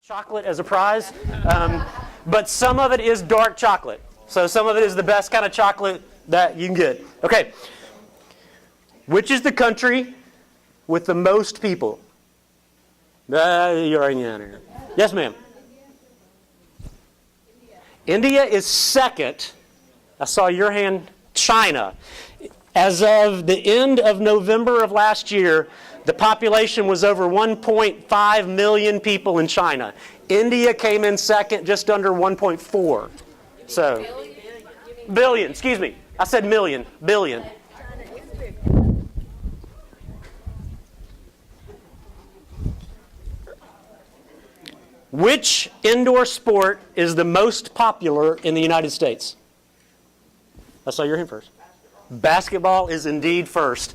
chocolate as a prize, but some of it is dark chocolate. So some of it is the best kind of chocolate that you can get. Okay. Which is the country with the most people? You're already in here. Yes, ma'am. India is second. I saw your hand. China. As of the end of November of last year, the population was over 1.5 million people in China. India came in second, just under 1.4. So, billion, excuse me. I said million, billion. Which indoor sport is the most popular in the United States? I saw your hand first. Basketball is indeed first.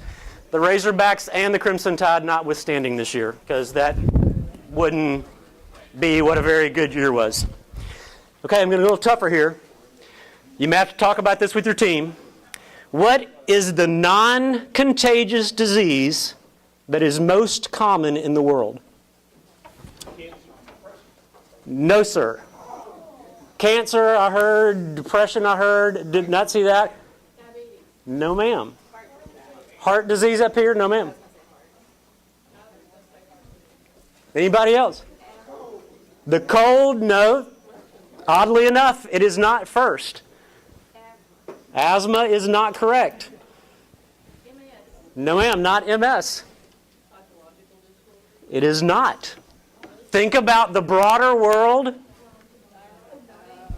The Razorbacks and the Crimson Tide notwithstanding this year, because that wouldn't be what a very good year was. Okay, I'm going to go a little tougher here. You may have to talk about this with your team. What is the non-contagious disease that is most common in the world? No, sir. Cancer, I heard. Depression, I heard. Did not see that. No, ma'am. Heart disease up here? No, ma'am. Anybody else? The cold? No. Oddly enough, it is not first. Asthma is not correct. No, ma'am, not MS. It is not. Think about the broader world.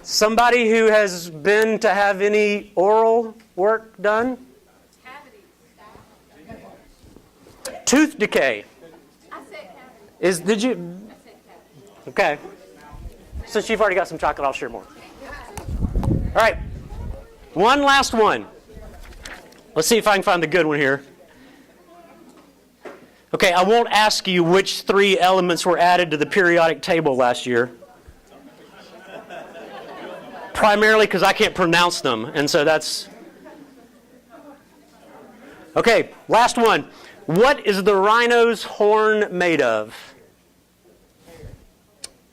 Somebody who has been to have any oral work done? Tooth decay. Did you? Okay. Since you've already got some chocolate, I'll share more. All right. One last one. Let's see if I can find the good one here. Okay, I won't ask you which 3 elements were added to the periodic table last year. Primarily because I can't pronounce them, and so that's... Okay, last one. What is the rhino's horn made of?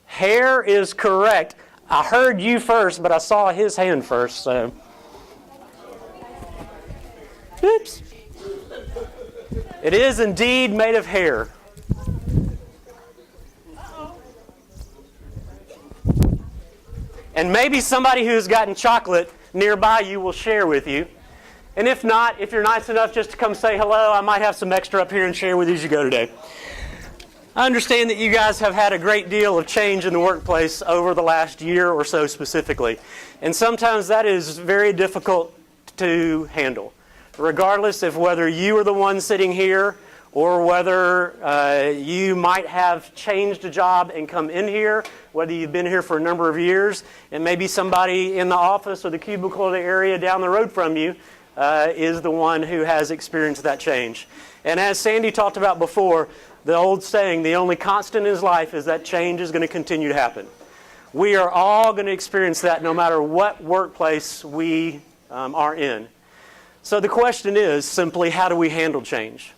Hair is correct. I heard you first, but I saw his hand first, so... Oops. It is indeed made of hair. And maybe somebody who's gotten chocolate nearby you will share with you. And if not, if you're nice enough just to come say hello, I might have some extra up here and share with you as you go today. I understand that you guys have had a great deal of change in the workplace over the last year or so specifically. And sometimes that is very difficult to handle. Regardless of whether you are the one sitting here or whether you might have changed a job and come in here, whether you've been here for a number of years, and maybe somebody in the office or the cubicle or the area down the road from you is the one who has experienced that change. And as Sandy talked about before, the old saying, the only constant in his life is that change is going to continue to happen. We are all going to experience that no matter what workplace we are in. So the question is simply, how do we handle change?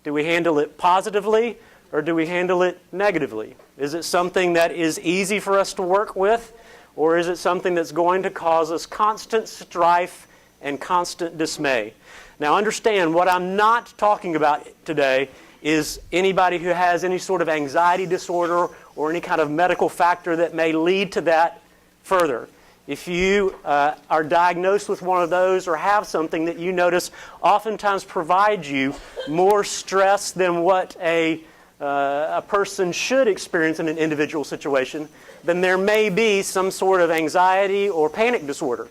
Do we handle it positively or do we handle it negatively? Is it something that is easy for us to work with, or is it something that's going to cause us constant strife and constant dismay? Now understand, what I'm not talking about today is anybody who has any sort of anxiety disorder or any kind of medical factor that may lead to that further. If you are diagnosed with one of those or have something that you notice oftentimes provides you more stress than what a person should experience in an individual situation, then there may be some sort of anxiety or panic disorder.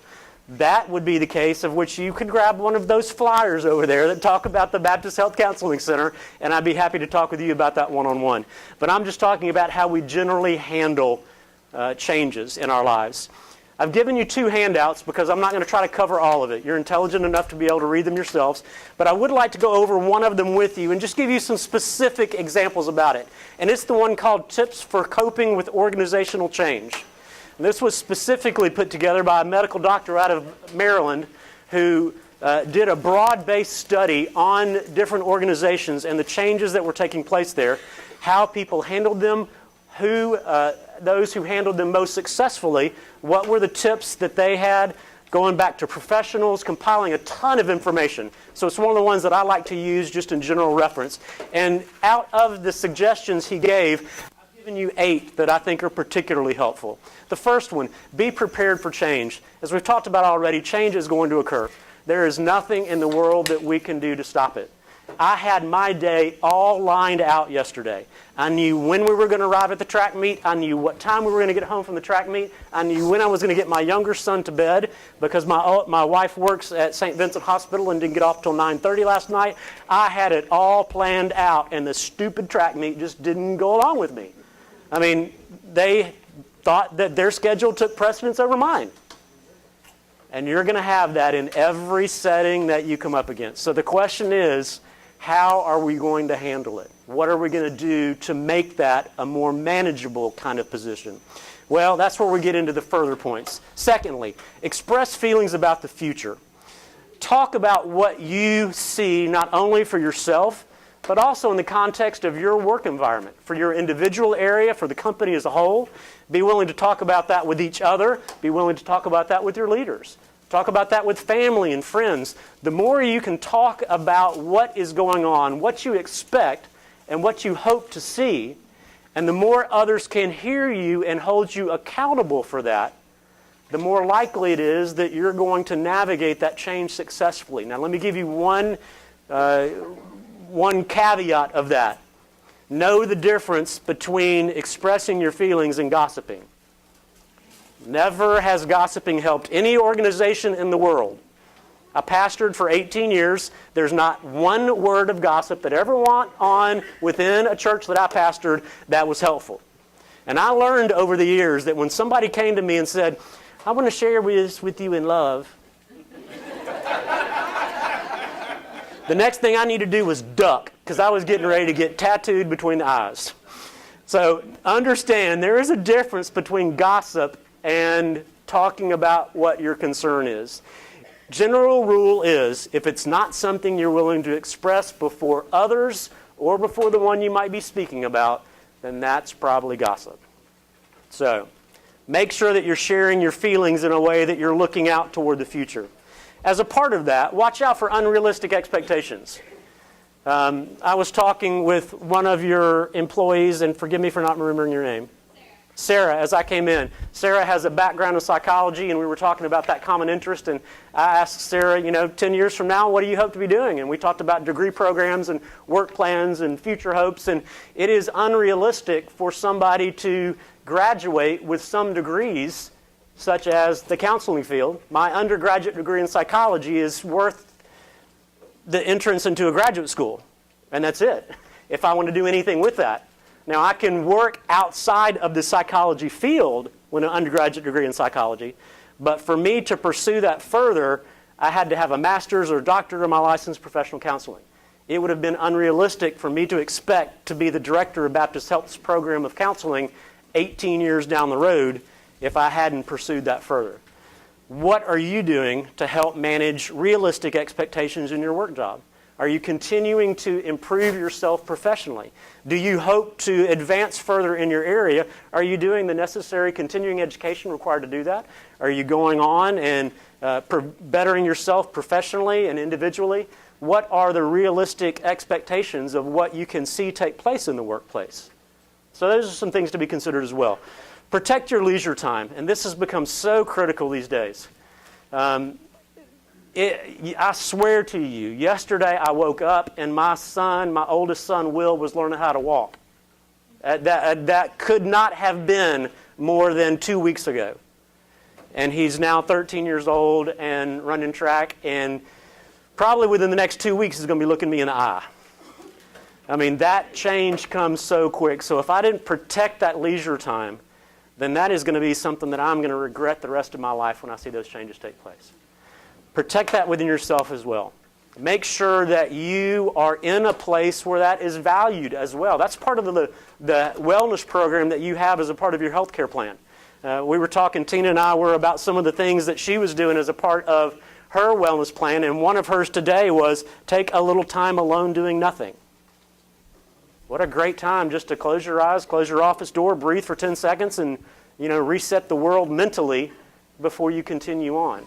That would be the case of which you could grab one of those flyers over there that talk about the Baptist Health Counseling Center, and I'd be happy to talk with you about that one-on-one. But I'm just talking about how we generally handle changes in our lives. I've given you 2 handouts because I'm not going to try to cover all of it. You're intelligent enough to be able to read them yourselves. But I would like to go over one of them with you and just give you some specific examples about it. And it's the one called Tips for Coping with Organizational Change. And this was specifically put together by a medical doctor out of Maryland who did a broad-based study on different organizations and the changes that were taking place there, how people handled them, who those who handled them most successfully, what were the tips that they had, going back to professionals, compiling a ton of information. So it's one of the ones that I like to use just in general reference. And out of the suggestions he gave, I've given you 8 that I think are particularly helpful. The first one, be prepared for change. As we've talked about already, change is going to occur. There is nothing in the world that we can do to stop it. I had my day all lined out yesterday. I knew when we were going to arrive at the track meet. I knew what time we were going to get home from the track meet. I knew when I was going to get my younger son to bed because my wife works at St. Vincent Hospital and didn't get off till 9:30 last night. I had it all planned out, and the stupid track meet just didn't go along with me. I mean, they thought that their schedule took precedence over mine. And you're going to have that in every setting that you come up against. So the question is, how are we going to handle it? What are we going to do to make that a more manageable kind of position? Well, that's where we get into the further points. Secondly, express feelings about the future. Talk about what you see not only for yourself, but also in the context of your work environment, for your individual area, for the company as a whole. Be willing to talk about that with each other. Be willing to talk about that with your leaders. Talk about that with family and friends. The more you can talk about what is going on, what you expect, and what you hope to see, and the more others can hear you and hold you accountable for that, the more likely it is that you're going to navigate that change successfully. Now, let me give you one caveat of that. Know the difference between expressing your feelings and gossiping. Never has gossiping helped any organization in the world. I pastored for 18 years. There's not one word of gossip that ever went on within a church that I pastored that was helpful. And I learned over the years that when somebody came to me and said, I want to share this with you in love, the next thing I need to do was duck, because I was getting ready to get tattooed between the eyes. So understand, there is a difference between gossip and talking about what your concern is. General rule is, if it's not something you're willing to express before others or before the one you might be speaking about, then that's probably gossip. So, make sure that you're sharing your feelings in a way that you're looking out toward the future. As a part of that, watch out for unrealistic expectations. I was talking with one of your employees, and forgive me for not remembering your name. Sarah, as I came in. Sarah has a background in psychology, and we were talking about that common interest, and I asked Sarah, 10 years from now, what do you hope to be doing? And we talked about degree programs and work plans and future hopes, and it is unrealistic for somebody to graduate with some degrees, such as the counseling field. My undergraduate degree in psychology is worth the entrance into a graduate school, and that's it, if I want to do anything with that. Now, I can work outside of the psychology field with an undergraduate degree in psychology, but for me to pursue that further, I had to have a master's or doctorate of my licensed professional counseling. It would have been unrealistic for me to expect to be the director of Baptist Health's program of counseling 18 years down the road if I hadn't pursued that further. What are you doing to help manage realistic expectations in your work job? Are you continuing to improve yourself professionally? Do you hope to advance further in your area? Are you doing the necessary continuing education required to do that? Are you going on and bettering yourself professionally and individually? What are the realistic expectations of what you can see take place in the workplace? So those are some things to be considered as well. Protect your leisure time, and this has become so critical these days. I swear to you, yesterday I woke up and my oldest son, Will, was learning how to walk. That could not have been more than 2 weeks ago. And he's now 13 years old and running track, and probably within the next 2 weeks he's going to be looking me in the eye. I mean, that change comes so quick. So if I didn't protect that leisure time, then that is going to be something that I'm going to regret the rest of my life when I see those changes take place. Protect that within yourself as well. Make sure that you are in a place where that is valued as well. That's part of the wellness program that you have as a part of your health care plan. We were talking, Tina and I were, about some of the things that she was doing as a part of her wellness plan, and one of hers today was take a little time alone doing nothing. What a great time just to close your eyes, close your office door, breathe for 10 seconds, and reset the world mentally before you continue on.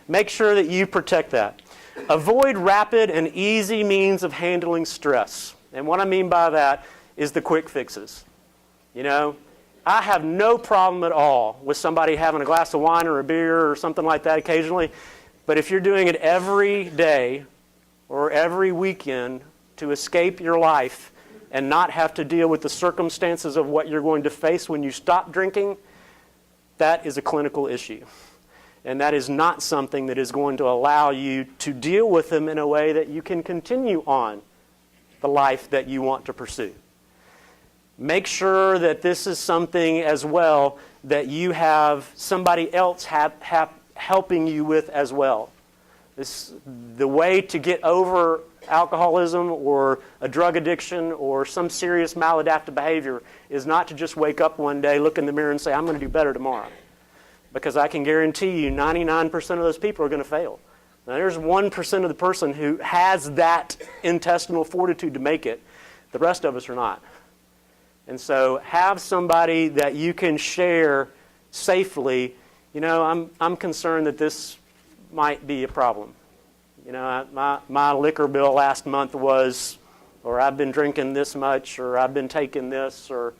Make sure that you protect that. Avoid rapid and easy means of handling stress. And what I mean by that is the quick fixes. I have no problem at all with somebody having a glass of wine or a beer or something like that occasionally. But if you're doing it every day or every weekend to escape your life and not have to deal with the circumstances of what you're going to face when you stop drinking, that is a clinical issue. And that is not something that is going to allow you to deal with them in a way that you can continue on the life that you want to pursue. Make sure that this is something as well that you have somebody else helping you with as well. The way to get over alcoholism or a drug addiction or some serious maladaptive behavior is not to just wake up one day, look in the mirror and say, I'm going to do better tomorrow. Because I can guarantee you 99% of those people are going to fail. Now there's 1% of the person who has that intestinal fortitude to make it. The rest of us are not. And so have somebody that you can share safely. I'm concerned that this might be a problem. My liquor bill last month was, or I've been drinking this much, or I've been taking this, or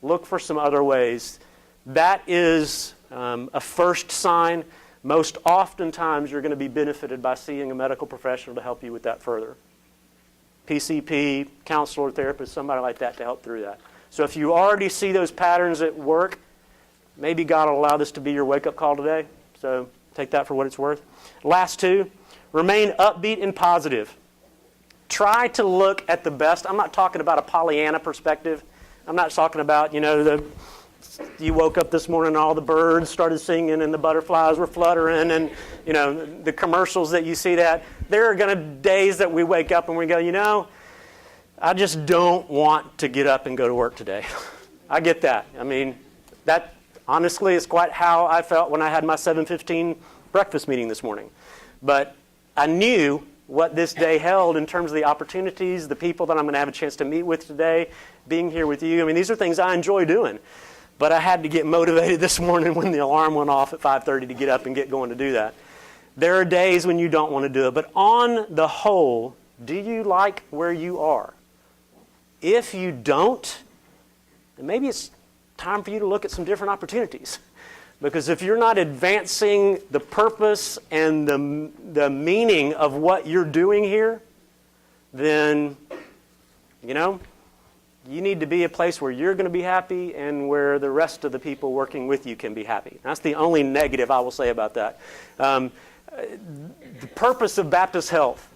look for some other ways. That is a first sign. Most oftentimes you're going to be benefited by seeing a medical professional to help you with that further. PCP, counselor, therapist, somebody like that to help through that. So if you already see those patterns at work, maybe God will allow this to be your wake-up call today. So take that for what it's worth. Last two, remain upbeat and positive. Try to look at the best. I'm not talking about a Pollyanna perspective. I'm not talking about, you woke up this morning and all the birds started singing and the butterflies were fluttering and, the commercials that you see that. There are going to be days that we wake up and we go, I just don't want to get up and go to work today. I get that. That honestly is quite how I felt when I had my 7:15 breakfast meeting this morning. But I knew what this day held in terms of the opportunities, the people that I'm going to have a chance to meet with today, being here with you. These are things I enjoy doing. But I had to get motivated this morning when the alarm went off at 5:30 to get up and get going to do that. There are days when you don't want to do it. But on the whole, do you like where you are? If you don't, then maybe it's time for you to look at some different opportunities. Because if you're not advancing the purpose and the meaning of what you're doing here, then, you need to be a place where you're going to be happy and where the rest of the people working with you can be happy. That's the only negative I will say about that. The purpose of Baptist Health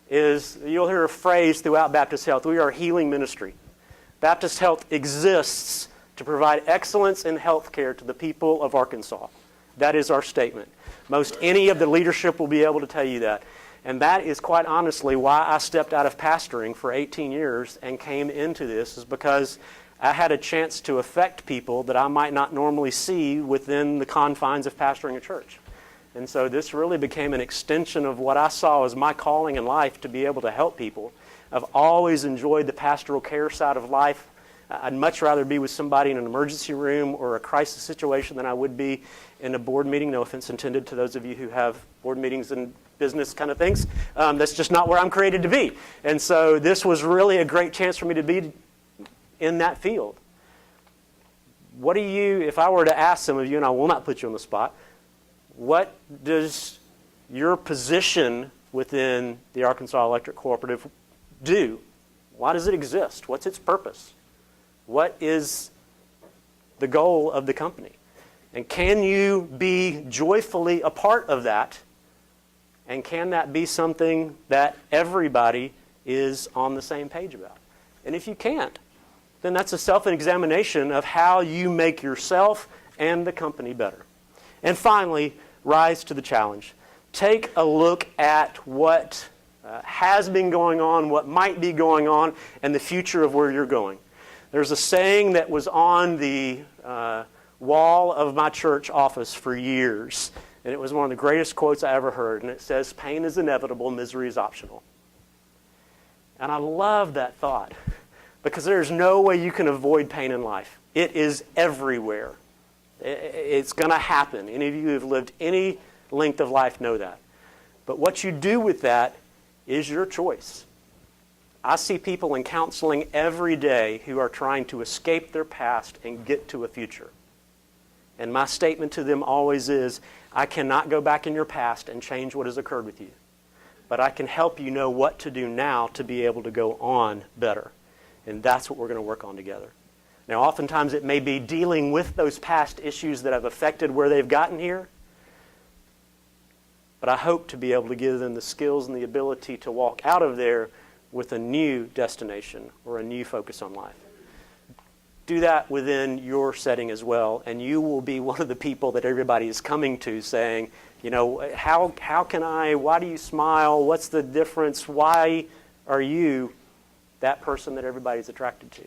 is, you'll hear a phrase throughout Baptist Health, we are a healing ministry. Baptist Health exists to provide excellence in health care to the people of Arkansas. That is our statement. Most any of the leadership will be able to tell you that. And that is quite honestly why I stepped out of pastoring for 18 years and came into this, is because I had a chance to affect people that I might not normally see within the confines of pastoring a church. And so this really became an extension of what I saw as my calling in life, to be able to help people. I've always enjoyed the pastoral care side of life. I'd much rather be with somebody in an emergency room or a crisis situation than I would be in a board meeting. No offense intended to those of you who have board meetings and business kind of things. That's just not where I'm created to be. And so this was really a great chance for me to be in that field. What do you, if I were to ask some of you, and I will not put you on the spot, what does your position within the Arkansas Electric Cooperative do? Why does it exist? What's its purpose? What is the goal of the company? And can you be joyfully a part of that? And can that be something that everybody is on the same page about? And if you can't, then that's a self-examination of how you make yourself and the company better. And finally, rise to the challenge. Take a look at what has been going on, what might be going on, and the future of where you're going. There's a saying that was on the wall of my church office for years, and it was one of the greatest quotes I ever heard, and it says, "Pain is inevitable, misery is optional." And I love that thought, because there's no way you can avoid pain in life. It is everywhere. It's going to happen. Any of you who have lived any length of life know that. But what you do with that is your choice. I see people in counseling every day who are trying to escape their past and get to a future. And my statement to them always is, I cannot go back in your past and change what has occurred with you. But I can help you know what to do now to be able to go on better. And that's what we're going to work on together. Now, oftentimes it may be dealing with those past issues that have affected where they've gotten here. But I hope to be able to give them the skills and the ability to walk out of there with a new destination or a new focus on life. Do that within your setting as well, and you will be one of the people that everybody is coming to saying, you know, how can I, why do you smile, what's the difference, why are you that person that everybody's attracted to?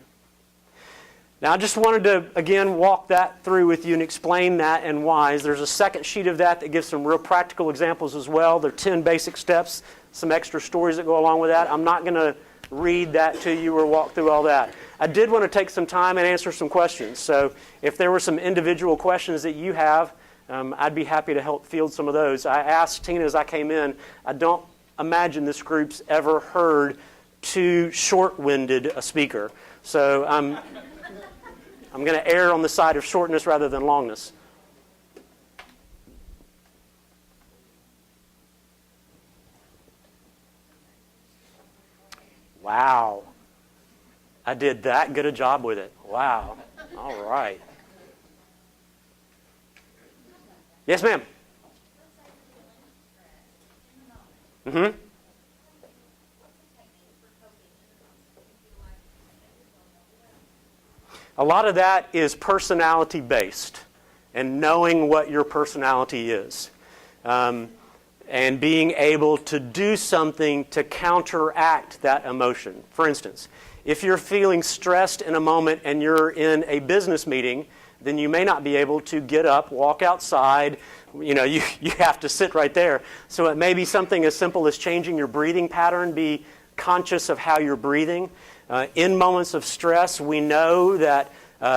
Now, I just wanted to, again, walk that through with you and explain that and why. There's a second sheet of that gives some real practical examples as well. There are 10 basic steps, some extra stories that go along with that. I'm not going to read that to you or walk through all that. I did want to take some time and answer some questions. So if there were some individual questions that you have, I'd be happy to help field some of those. I asked Tina as I came in, I don't imagine this group's ever heard too short-winded a speaker. So I'm going to err on the side of shortness rather than longness. Wow. I did that good a job with it. Wow. All right. Yes, ma'am. Mm-hmm. A lot of that is personality-based and knowing what your personality is. And being able to do something to counteract that emotion. For instance, if you're feeling stressed in a moment and you're in a business meeting, then you may not be able to get up, walk outside. You know, you have to sit right there. So it may be something as simple as changing your breathing pattern. Be conscious of how you're breathing. In moments of stress, we know that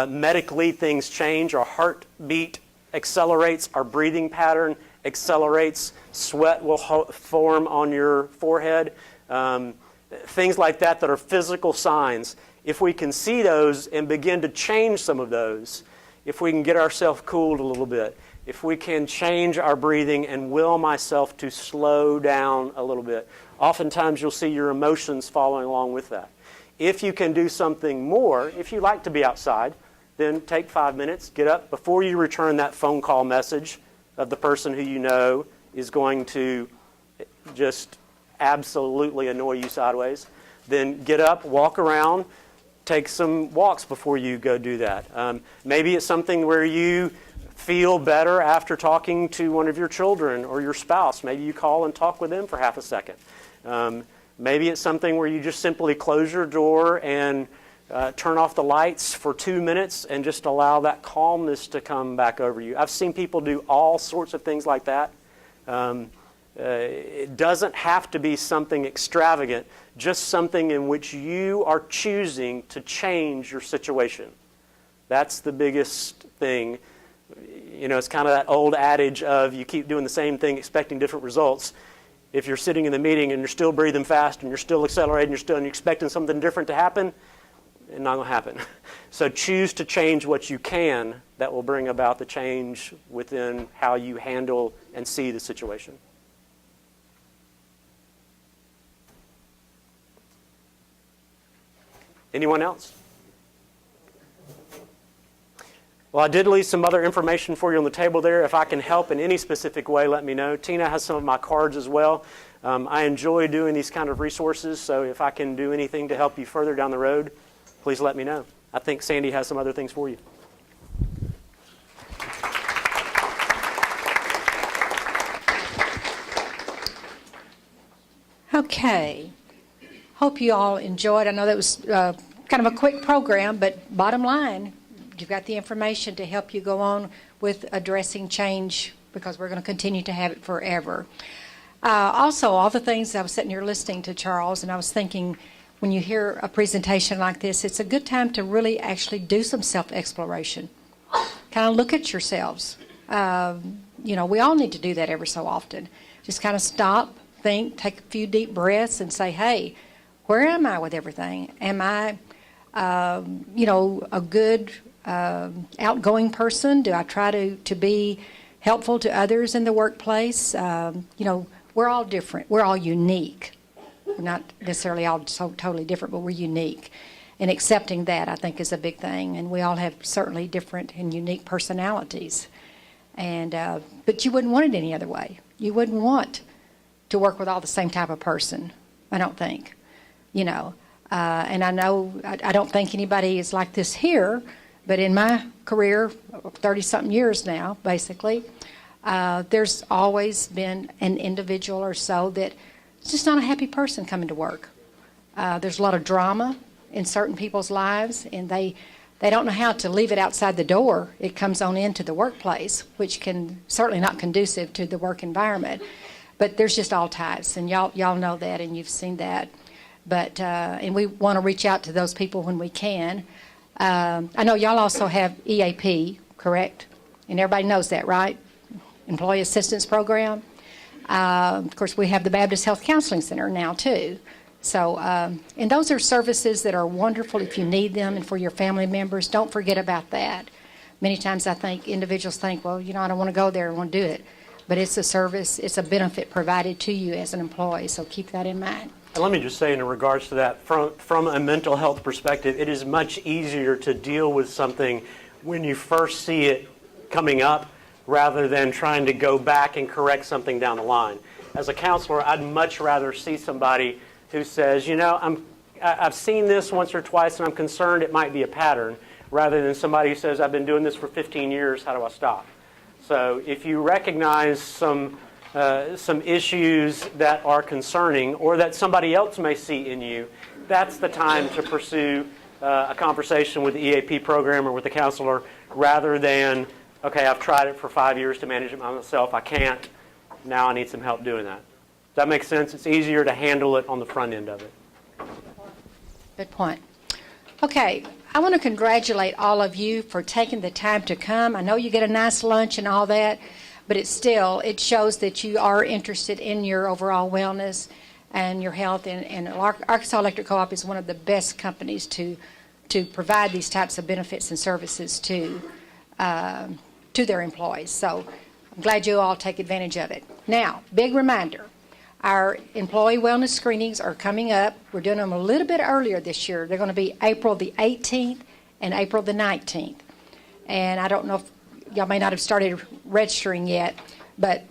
medically things change. Our heartbeat accelerates, our breathing pattern accelerates, sweat will form on your forehead. Things like that are physical signs. If we can see those and begin to change some of those, if we can get ourselves cooled a little bit, if we can change our breathing and will myself to slow down a little bit, oftentimes you'll see your emotions following along with that. If you can do something more, if you like to be outside, then take 5 minutes, get up before you return that phone call message of the person who you know is going to just absolutely annoy you sideways. Then get up, walk around, take some walks before you go do that. Maybe it's something where you feel better after talking to one of your children or your spouse. Maybe you call and talk with them for half a second. Maybe it's something where you just simply close your door and turn off the lights for 2 minutes and just allow that calmness to come back over you. I've seen people do all sorts of things like that. It doesn't have to be something extravagant, just something in which you are choosing to change your situation. That's the biggest thing. You know, it's kind of that old adage of you keep doing the same thing expecting different results. If you're sitting in the meeting and you're still breathing fast and you're still accelerating, and you're expecting something different to happen, it's not going to happen. So choose to change what you can that will bring about the change within how you handle and see the situation. Anyone else? Well, I did leave some other information for you on the table there. If I can help in any specific way, let me know. Tina has some of my cards as well. I enjoy doing these kind of resources, so if I can do anything to help you further down the road, please let me know. I think Sandy has some other things for you. Okay. Hope you all enjoyed. I know that was kind of a quick program, but bottom line, you've got the information to help you go on with addressing change, because we're going to continue to have it forever. Also, all the things I was sitting here listening to Charles, and I was thinking, when you hear a presentation like this, it's a good time to really actually do some self-exploration. Kind of look at yourselves. You know, we all need to do that every so often. Just kind of stop, think, take a few deep breaths and say, hey, where am I with everything? Am I, you know, a good outgoing person? Do I try to be helpful to others in the workplace? You know, we're all different. We're all unique. We're not necessarily all so totally different, but we're unique. And accepting that, I think, is a big thing. And we all have certainly different and unique personalities. And but you wouldn't want it any other way. You wouldn't want to work with all the same type of person, I don't think. You know, and I know I don't think anybody is like this here, but in my career, 30-something years now, basically, there's always been an individual or so that is just not a happy person coming to work. There's a lot of drama in certain people's lives, and they don't know how to leave it outside the door. It comes on into the workplace, which can certainly not conducive to the work environment. But there's just all types, and y'all know that, and you've seen that. But and we want to reach out to those people when we can. I know y'all also have EAP, correct? And everybody knows that, right? Employee Assistance Program. Of course, we have the Baptist Health Counseling Center now, too. So, and those are services that are wonderful if you need them and for your family members. Don't forget about that. Many times I think individuals think, well, you know, I don't want to go there, I want to do it. But it's a service, it's a benefit provided to you as an employee, so keep that in mind. And let me just say in regards to that, from a mental health perspective, it is much easier to deal with something when you first see it coming up rather than trying to go back and correct something down the line. As a counselor, I'd much rather see somebody who says, you know, I've seen this once or twice and I'm concerned it might be a pattern, rather than somebody who says, I've been doing this for 15 years, how do I stop? So if you recognize some issues that are concerning or that somebody else may see in you, that's the time to pursue a conversation with the EAP program or with the counselor rather than, okay, I've tried it for 5 years to manage it myself, I can't, now I need some help doing that. Does that make sense? It's easier to handle it on the front end of it. Good point. Okay, I want to congratulate all of you for taking the time to come. I know you get a nice lunch and all that, but it shows that you are interested in your overall wellness and your health. And Arkansas Electric Co-op is one of the best companies to provide these types of benefits and services to their employees. So I'm glad you all take advantage of it. Now, big reminder. Our employee wellness screenings are coming up. We're doing them a little bit earlier this year. They're going to be April the 18th and April the 19th. And I don't know if y'all may not have started registering yet, but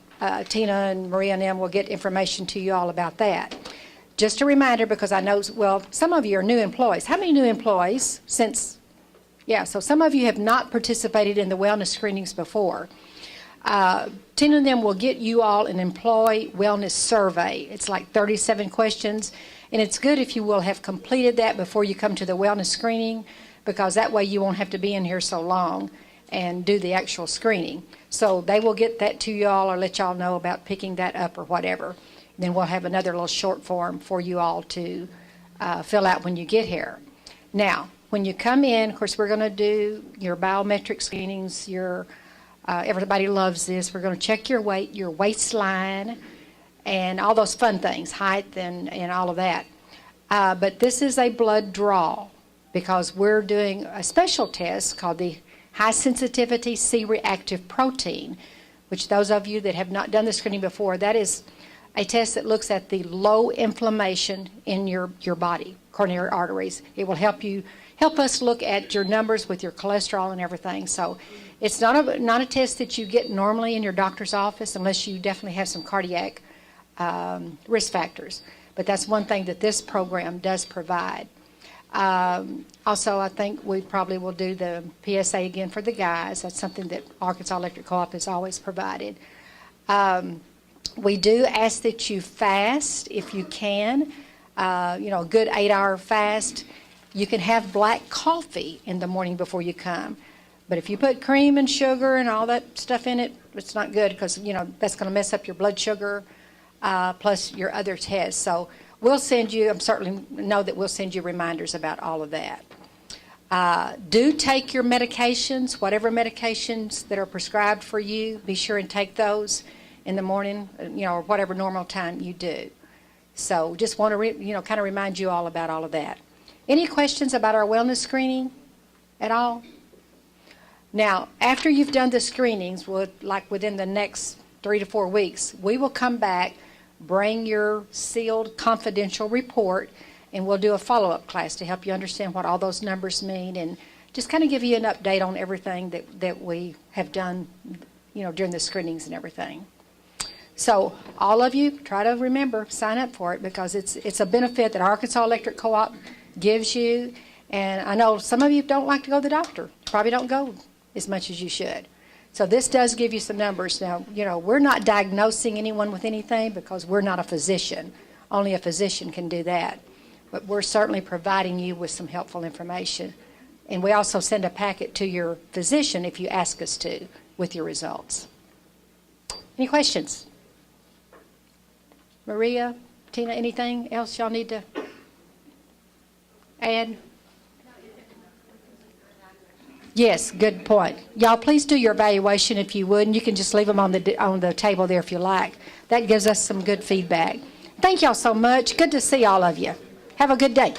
Tina and Maria and them will get information to you all about that. Just a reminder, because I know, well, some of you are new employees. How many new employees since, yeah, so some of you have not participated in the wellness screenings before. Tina and them will get you all an employee wellness survey. It's like 37 questions, and it's good if you will have completed that before you come to the wellness screening, because that way you won't have to be in here so long and do the actual screening. So they will get that to you all or let y'all know about picking that up or whatever. And then we'll have another little short form for you all to fill out when you get here. Now, when you come in, of course, we're going to do your biometric screenings, your everybody loves this. We're going to check your weight, your waistline, and all those fun things, height and all of that. But this is a blood draw because we're doing a special test called the high sensitivity C-reactive protein, which those of you that have not done the screening before, that is a test that looks at the low inflammation in your body, coronary arteries. It will help us look at your numbers with your cholesterol and everything. So it's not a test that you get normally in your doctor's office unless you definitely have some cardiac risk factors. But that's one thing that this program does provide. Also, I think we probably will do the PSA again for the guys. That's something that Arkansas Electric Co-op has always provided. We do ask that you fast if you can, a good 8-hour fast. You can have black coffee in the morning before you come. But if you put cream and sugar and all that stuff in it, it's not good because, that's going to mess up your blood sugar plus your other tests. So we'll send you, I'm certainly know that we'll send you reminders about all of that. Do take your medications, whatever medications that are prescribed for you. Be sure and take those in the morning, or whatever normal time you do. So just want to, kind of remind you all about all of that. Any questions about our wellness screening at all? Now, after you've done the screenings, like within the next 3 to 4 weeks, we will come back, bring your sealed confidential report, and we'll do a follow-up class to help you understand what all those numbers mean and just kind of give you an update on everything that we have done, during the screenings and everything. So all of you, try to remember, sign up for it because it's a benefit that Arkansas Electric Co-op gives you. And I know some of you don't like to go to the doctor. Probably don't go as much as you should. So this does give you some numbers. Now, we're not diagnosing anyone with anything because we're not a physician. Only a physician can do that. But we're certainly providing you with some helpful information. And we also send a packet to your physician if you ask us to with your results. Any questions? Maria, Tina, anything else y'all need to add? Yes, good point. Y'all, please do your evaluation if you would, and you can just leave them on the table there if you like. That gives us some good feedback. Thank y'all so much. Good to see all of you. Have a good day.